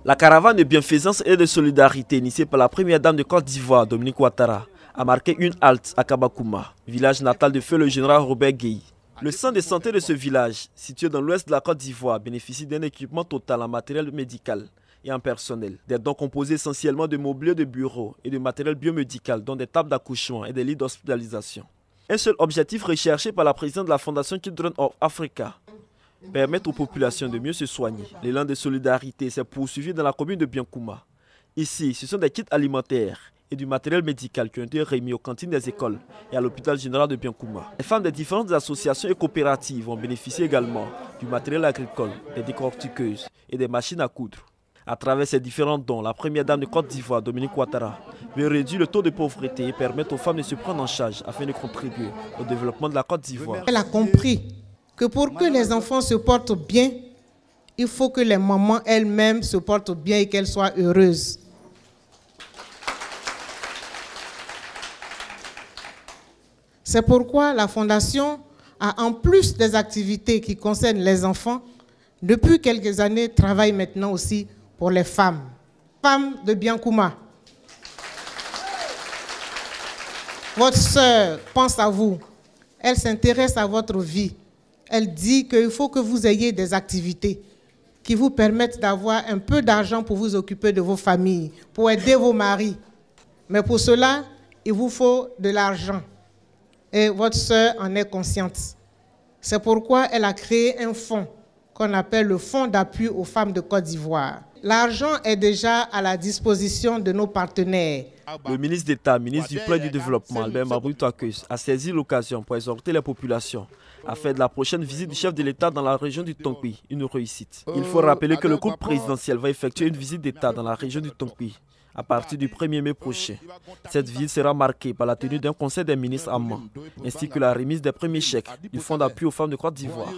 La caravane de bienfaisance et de solidarité initiée par la première dame de Côte d'Ivoire, Dominique Ouattara, a marqué une halte à Kabakouma, village natal de feu le général Robert Gueye. Le centre de santé de ce village, situé dans l'ouest de la Côte d'Ivoire, bénéficie d'un équipement total en matériel médical et en personnel. Des dons composés essentiellement de mobilier de bureau et de matériel biomédical, dont des tables d'accouchement et des lits d'hospitalisation. Un seul objectif recherché par la présidente de la Fondation Children of Africa: permettre aux populations de mieux se soigner. L'élan de solidarité s'est poursuivi dans la commune de Biankouma. Ici, ce sont des kits alimentaires et du matériel médical qui ont été remis aux cantines des écoles et à l'hôpital général de Biankouma. Les femmes des différentes associations et coopératives ont bénéficié également du matériel agricole, des décortiqueuses et des machines à coudre. À travers ces différents dons, la première dame de Côte d'Ivoire, Dominique Ouattara, veut réduire le taux de pauvreté et permettre aux femmes de se prendre en charge afin de contribuer au développement de la Côte d'Ivoire. Elle a compris que pour que les enfants se portent bien, il faut que les mamans elles-mêmes se portent bien et qu'elles soient heureuses. C'est pourquoi la Fondation a, en plus des activités qui concernent les enfants, depuis quelques années, travaille maintenant aussi pour les femmes. Femmes de Biankouma, votre sœur pense à vous, elle s'intéresse à votre vie. Elle dit qu'il faut que vous ayez des activités qui vous permettent d'avoir un peu d'argent pour vous occuper de vos familles, pour aider vos maris. Mais pour cela, il vous faut de l'argent. Et votre sœur en est consciente. C'est pourquoi elle a créé un fonds qu'on appelle le Fonds d'appui aux femmes de Côte d'Ivoire. L'argent est déjà à la disposition de nos partenaires. Le ministre d'État, ministre du Plan et du Développement, Albert Maboutou-Akuz, a saisi l'occasion pour exhorter les populations à faire de la prochaine visite du chef de l'État dans la région du Tonkpi une réussite. Il faut rappeler que le couple présidentiel va effectuer une visite d'État dans la région du Tonkpi à partir du 1er mai prochain. Cette visite sera marquée par la tenue d'un conseil des ministres amants, ainsi que la remise des premiers chèques du Fonds d'appui aux femmes de Côte d'Ivoire.